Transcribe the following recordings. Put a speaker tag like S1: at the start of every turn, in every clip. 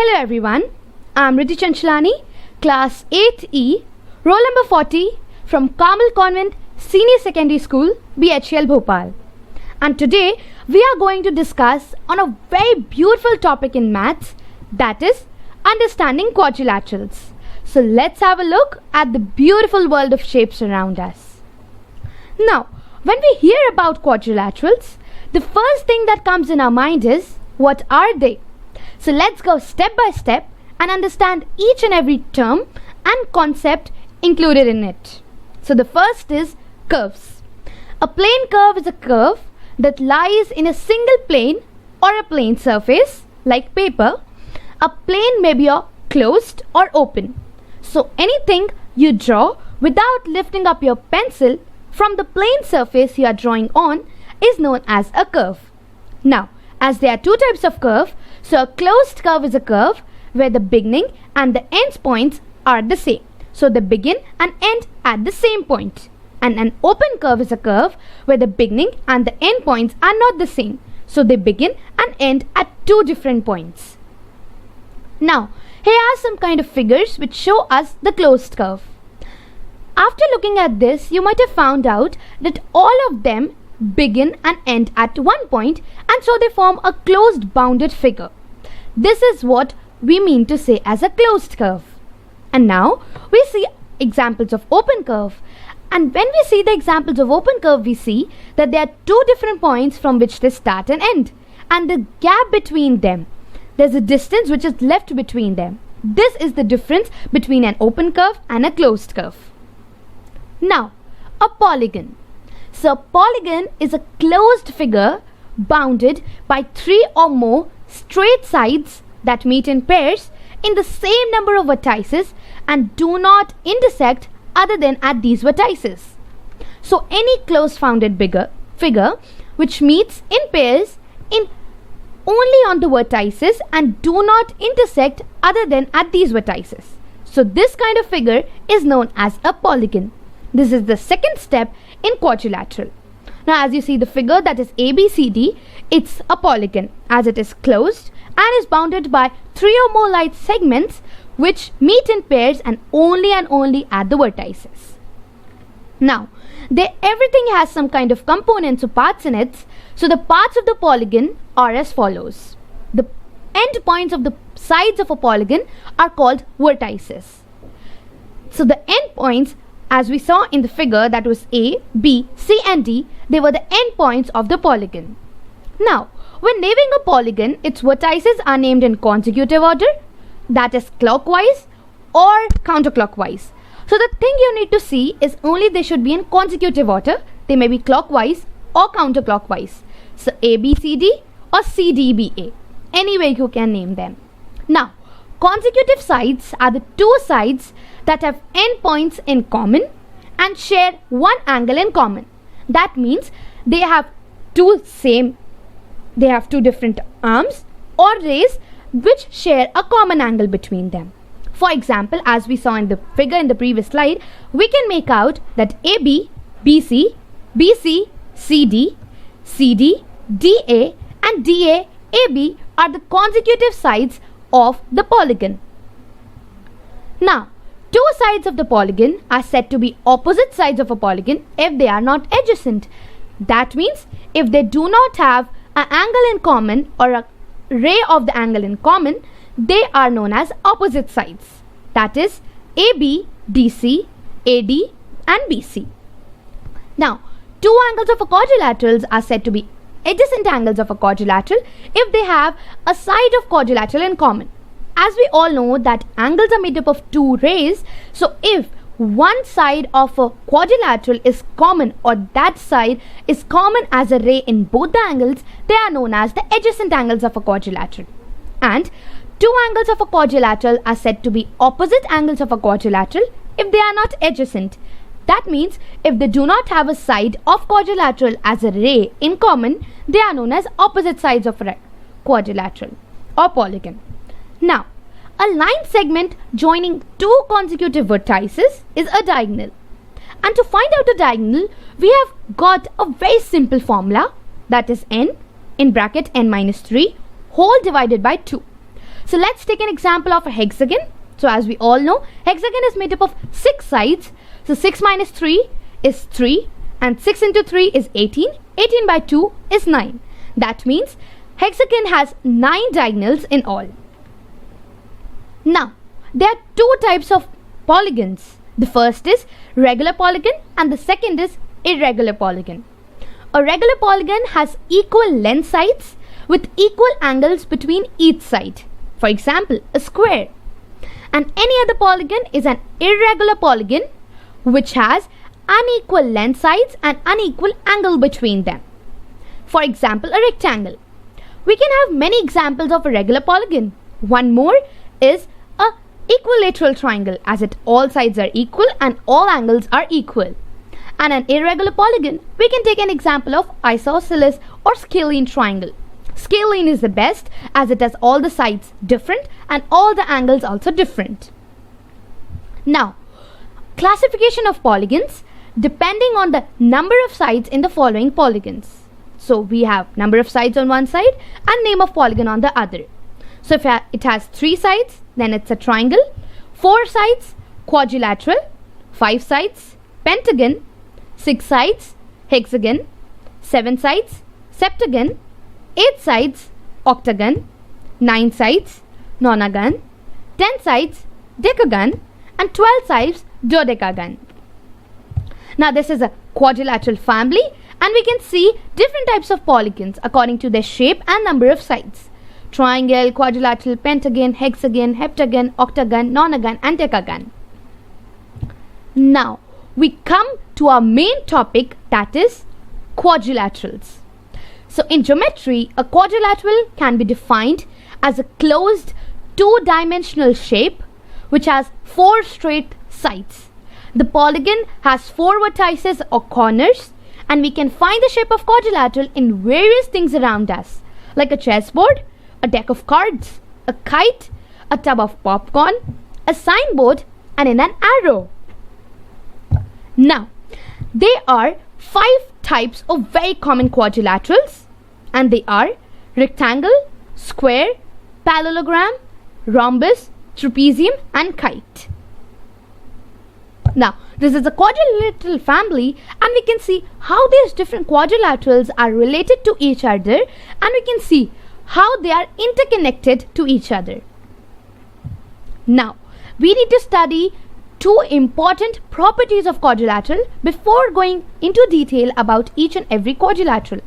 S1: Hello everyone, I'm Riddhi Chanchlani, class 8E, roll number 40 from Carmel Convent Senior Secondary School, BHL Bhopal. And today we are going to discuss on a very beautiful topic in maths, that is understanding quadrilaterals. So let's have a look at the beautiful world of shapes around us. Now, when we hear about quadrilaterals, the first thing that comes in our mind is, what are they? So let's go step by step and understand each and every term and concept included in it. So the first is curves. A plane curve is a curve that lies in a single plane or a plane surface like paper. A plane may be closed or open. So anything you draw without lifting up your pencil from the plane surface you are drawing on is known as a curve. Now, as there are two types of curve, so a closed curve is a curve where the beginning and the end points are the same. So they begin and end at the same point. And an open curve is a curve where the beginning and the end points are not the same. So they begin and end at two different points. Now, here are some kind of figures which show us the closed curve. After looking at this, you might have found out that all of them begin and end at one point, and so they form a closed bounded figure. This is what we mean to say as a closed curve. And now we see examples of open curve. And when we see the examples of open curve, we see that there are two different points from which they start and end. And the gap between them, there's a distance which is left between them. This is the difference between an open curve and a closed curve. Now, a polygon. So a polygon is a closed figure bounded by three or more straight sides that meet in pairs in the same number of vertices and do not intersect other than at these vertices. So any closed bounded figure which meets in pairs in only on the vertices and do not intersect other than at these vertices. So this kind of figure is known as a polygon. This is the second step in quadrilateral. Now as you see the figure that is ABCD, it's a polygon as it is closed and is bounded by three or more light segments which meet in pairs and only at the vertices. Now, everything has some kind of components or parts in it. So the parts of the polygon are as follows. The end points of the sides of a polygon are called vertices. So the end points, as we saw in the figure that was A, B, C and D, they were the end points of the polygon. Now, when naming a polygon, its vertices are named in consecutive order, that is clockwise or counterclockwise. So the thing you need to see is only they should be in consecutive order. They may be clockwise or counterclockwise. So A, B, C, D or C, D, B, A. Any way you can name them. Now, consecutive sides are the two sides that have endpoints in common and share one angle in common. That means they have two different arms or rays which share a common angle between them. For example, as we saw in the figure in the previous slide, we can make out that AB, BC, BC, CD, CD, DA and DA, AB are the consecutive sides of the polygon. Now, two sides of the polygon are said to be opposite sides of a polygon if they are not adjacent. That means if they do not have an angle in common or a ray of the angle in common, they are known as opposite sides. That is AB, DC, AD and BC. Now, two angles of a quadrilateral are said to be adjacent angles of a quadrilateral if they have a side of quadrilateral in common. As we all know that angles are made up of two rays, so if one side of a quadrilateral is common or that side is common as a ray in both the angles, they are known as the adjacent angles of a quadrilateral. And two angles of a quadrilateral are said to be opposite angles of a quadrilateral if they are not adjacent. That means if they do not have a side of quadrilateral as a ray in common, they are known as opposite sides of a quadrilateral or polygon. Now, a line segment joining two consecutive vertices is a diagonal. And to find out a diagonal, we have got a very simple formula, that is n in bracket n minus 3 whole divided by 2. So let's take an example of a hexagon. So as we all know, hexagon is made up of 6 sides. So 6 minus 3 is 3 and 6 into 3 is 18. 18 by 2 is 9. That means hexagon has 9 diagonals in all. Now, there are 2 types of polygons. The first is regular polygon and the second is irregular polygon. A regular polygon has equal length sides with equal angles between each side. For example, a square. And any other polygon is an irregular polygon which has unequal length sides and unequal angle between them. For example, a rectangle. We can have many examples of a regular polygon. One more is a equilateral triangle, as it all sides are equal and all angles are equal. And an irregular polygon, we can take an example of isosceles or scalene triangle. Scalene is the best as it has all the sides different and all the angles also different. Now, classification of polygons depending on the number of sides in the following polygons. So we have number of sides on one side and name of polygon on the other. So if it has 3 sides, then it's a triangle. 4 sides, quadrilateral. 5 sides, pentagon. 6 sides, hexagon. 7 sides, septagon. 8 sides, octagon. 9 sides, nonagon. 10 sides, decagon. And 12 sides, dodecagon. Now this is a quadrilateral family and we can see different types of polygons according to their shape and number of sides. Triangle, quadrilateral, pentagon, hexagon, heptagon, octagon, nonagon and decagon. Now we come to our main topic, that is quadrilaterals. So in geometry, a quadrilateral can be defined as a closed 2-dimensional shape which has 4 straight sides. The polygon has 4 vertices or corners and we can find the shape of quadrilateral in various things around us, like a chessboard, a deck of cards, a kite, a tub of popcorn, a signboard and in an arrow. Now, there are 5 types of very common quadrilaterals and they are rectangle, square, parallelogram, rhombus, trapezium and kite. Now, this is a quadrilateral family and we can see how these different quadrilaterals are related to each other and we can see how they are interconnected to each other. Now, we need to study 2 important properties of quadrilateral before going into detail about each and every quadrilateral.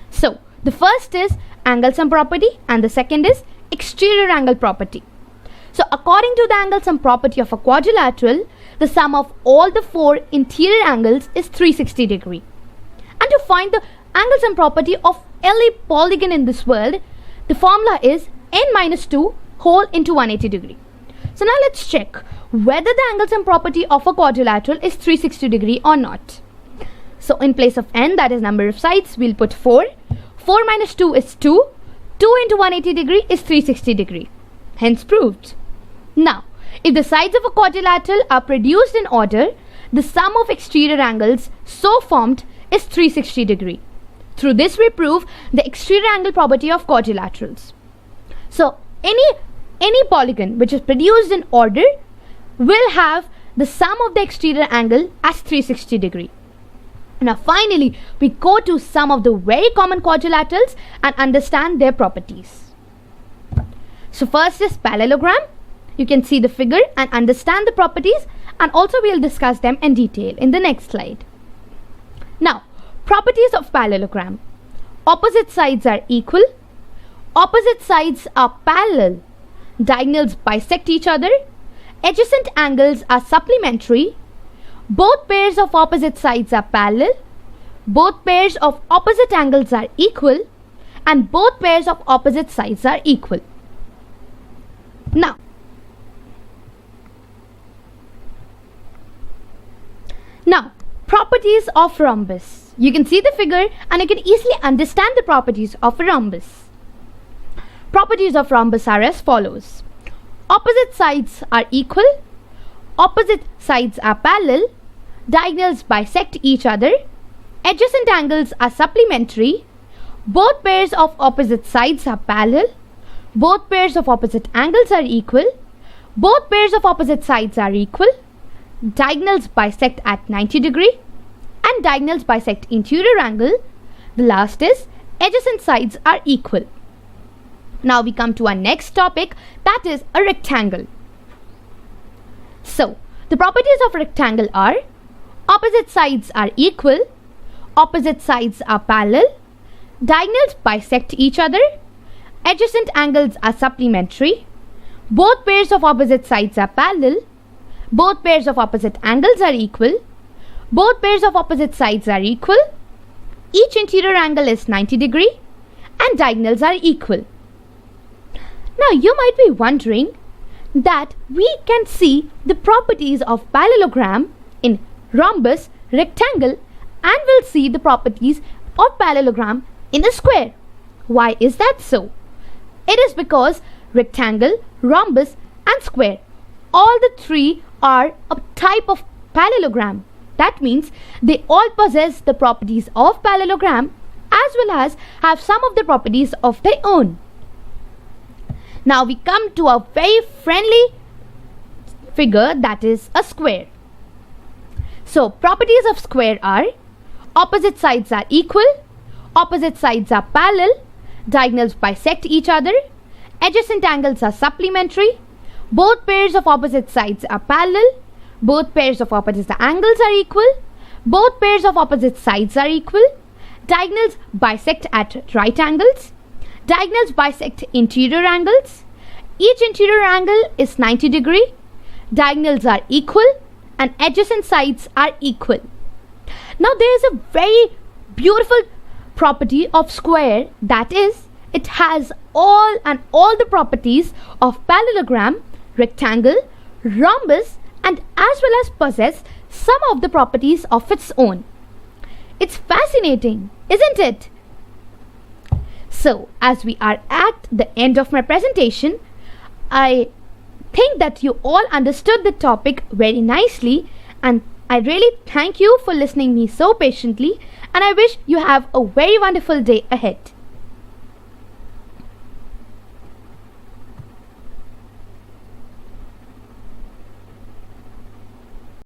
S1: So, the first is angle sum property and the second is exterior angle property. So, according to the angle sum property of a quadrilateral, the sum of all the 4 interior angles is 360 degree. And to find the angle sum property of any polygon in this world, the formula is n minus 2 whole into 180 degree. So now let's check whether the angle sum property of a quadrilateral is 360 degree or not. So in place of n, that is number of sides, we'll put 4. 4 minus 2 is 2. 2 into 180 degree is 360 degree. Hence proved. Now, if the sides of a quadrilateral are produced in order, the sum of exterior angles so formed is 360 degree. Through this we prove the exterior angle property of quadrilaterals. So any polygon which is produced in order will have the sum of the exterior angle as 360 degree. Now finally we go to some of the very common quadrilaterals and understand their properties. So first is parallelogram. You can see the figure and understand the properties and also we'll discuss them in detail in the next slide. Now, properties of parallelogram. Opposite sides are equal. Opposite sides are parallel. Diagonals bisect each other. Adjacent angles are supplementary. Both pairs of opposite sides are parallel. Both pairs of opposite angles are equal. And both pairs of opposite sides are equal. Now, properties of rhombus. You can see the figure and you can easily understand the properties of a rhombus. Properties of rhombus are as follows. Opposite sides are equal. Opposite sides are parallel. Diagonals bisect each other. Adjacent angles are supplementary. Both pairs of opposite sides are parallel. both pairs of opposite angles are equal, both pairs of opposite sides are equal, diagonals bisect at 90 degree, and diagonals bisect interior angle. The last is adjacent sides are equal. Now we come to our next topic, that is a rectangle. So, the properties of rectangle are opposite sides are equal, opposite sides are parallel, diagonals bisect each other, adjacent angles are supplementary, both pairs of opposite sides are parallel, both pairs of opposite angles are equal, both pairs of opposite sides are equal, each interior angle is 90 degree, and diagonals are equal. Now you might be wondering that we can see the properties of parallelogram in rhombus, rectangle, and we'll see the properties of parallelogram in a square. Why is that so? It is because rectangle, rhombus, and square, all the three are a type of parallelogram. That means they all possess the properties of parallelogram as well as have some of the properties of their own. Now we come to a very friendly figure, that is a square. So properties of square are opposite sides are equal, opposite sides are parallel, diagonals bisect each other, adjacent angles are supplementary, both pairs of opposite sides are parallel, both pairs of opposite angles are equal, both pairs of opposite sides are equal, diagonals bisect at right angles, diagonals bisect interior angles, each interior angle is 90 degree, diagonals are equal, and adjacent sides are equal. Now there is a very beautiful property of square, that is it has all the properties of parallelogram, rectangle, rhombus, and as well as possess some of the properties of its own. It's fascinating, isn't it? So, as we are at the end of my presentation, I think that you all understood the topic very nicely, and I really thank you for listening me so patiently, and I wish you have a very wonderful day ahead.